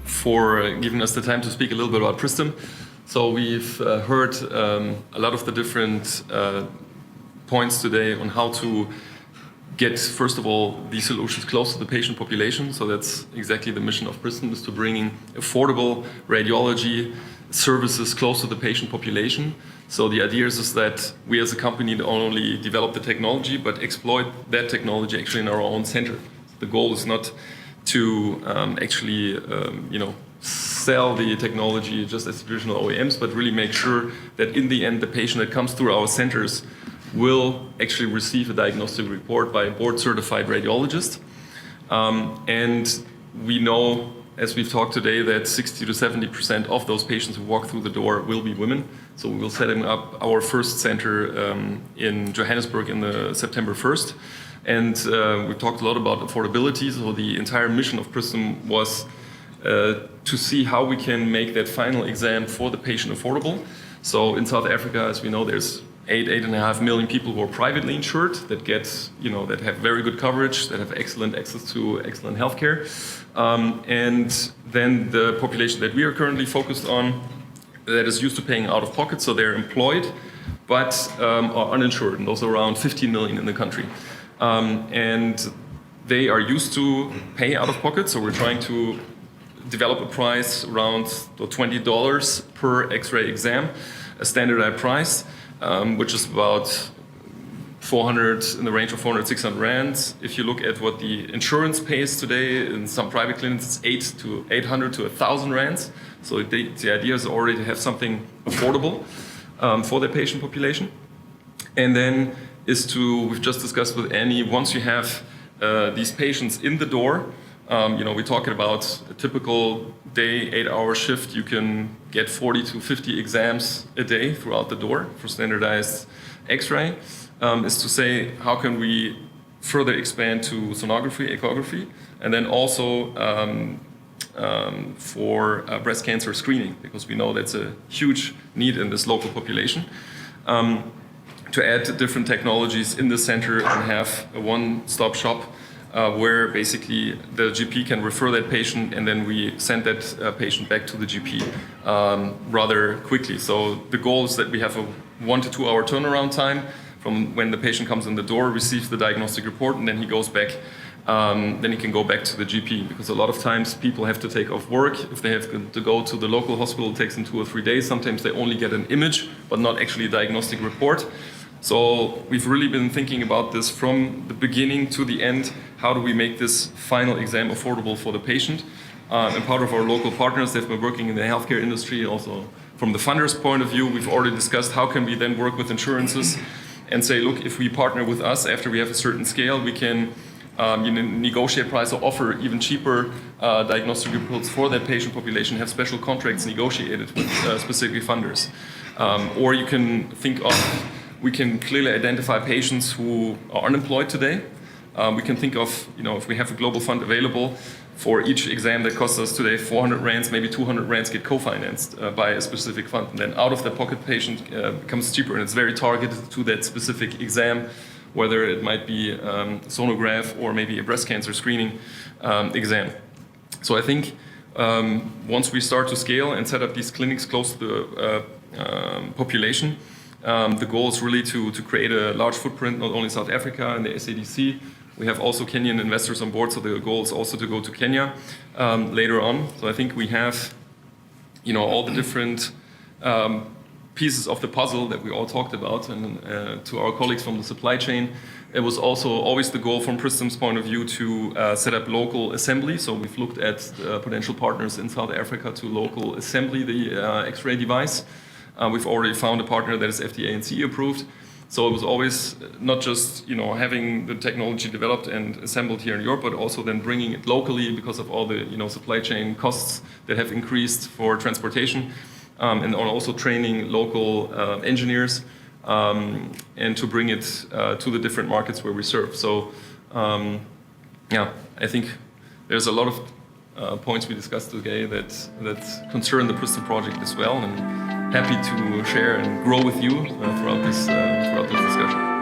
for giving us the time to speak a little bit about Prism. So we've heard a lot of the different points today on how to get, first of all, these solutions close to the patient population. So that's exactly the mission of Prism, is to bringing affordable radiology services close to the patient population. So the idea is that we as a company not only develop the technology, but exploit that technology actually in our own center. The goal is not to sell the technology just as traditional OEMs, but really make sure that in the end, the patient that comes through our centers will actually receive a diagnostic report by a board-certified radiologist. And we know, as we've talked today, that 60 to 70% of those patients who walk through the door will be women. So we will set up our first center in Johannesburg in the September 1st. And we talked a lot about affordability. So the entire mission of Prism was to see how we can make that final exam for the patient affordable. So in South Africa, as we know, there's 8.5 million people who are privately insured that that have very good coverage, that have excellent access to excellent healthcare. And then the population that we are currently focused on that is used to paying out of pocket, so they're employed, but are uninsured, and those are around 15 million in the country. And they are used to pay out of pocket, so we're trying to develop a price around $20 per X-ray exam, a standardized price, which is about 400, in the range of 400, 600 rands. If you look at what the insurance pays today in some private clinics, it's 800 to 1,000 rands. So the idea is already to have something affordable for the patient population. And then we've just discussed with Annie, once you have these patients in the door, we're talking about a typical day, 8-hour shift. You can get 40 to 50 exams a day throughout the door for standardized X-ray. Is to say, how can we further expand to sonography, echography, and then also for breast cancer screening, because we know that's a huge need in this local population. To add different technologies in the center and have a one-stop shop where basically the GP can refer that patient, and then we send that patient back to the GP rather quickly. So the goal is that we have a 1 to 2 hour turnaround time from when the patient comes in the door, receives the diagnostic report, and then he goes back. Then he can go back to the GP, because a lot of times people have to take off work. If they have to go to the local hospital, it takes them 2 or 3 days. Sometimes they only get an image, but not actually a diagnostic report. So we've really been thinking about this from the beginning to the end. How do we make this final exam affordable for the patient? And part of our local partners, they've been working in the healthcare industry. Also from the funders' point of view, we've already discussed how can we then work with insurances and say, look, if we partner with us after we have a certain scale, we can negotiate price or offer even cheaper diagnostic reports for that patient population, have special contracts negotiated with specific funders. Or you can think of, we can clearly identify patients who are unemployed today. We can think of, if we have a global fund available for each exam that costs us today 400 rands, maybe 200 rands get co-financed by a specific fund. And then out of the pocket patient becomes cheaper, and it's very targeted to that specific exam, whether it might be sonograph or maybe a breast cancer screening exam. So I think once we start to scale and set up these clinics close to the population, the goal is really to create a large footprint, not only in South Africa and the SADC. We have also Kenyan investors on board, so the goal is also to go to Kenya later on. So I think we have, all the different pieces of the puzzle that we all talked about. And to our colleagues from the supply chain, it was also always the goal from Prism's point of view to set up local assembly. So we've looked at potential partners in South Africa to local assembly the X-ray device. We've already found a partner that is FDA and CE approved. So it was always not just having the technology developed and assembled here in Europe, but also then bringing it locally because of all the supply chain costs that have increased for transportation, and also training local engineers, and to bring it to the different markets where we serve. So I think there's a lot of points we discussed today that concern the Prism project as well, and happy to share and grow with you throughout this discussion.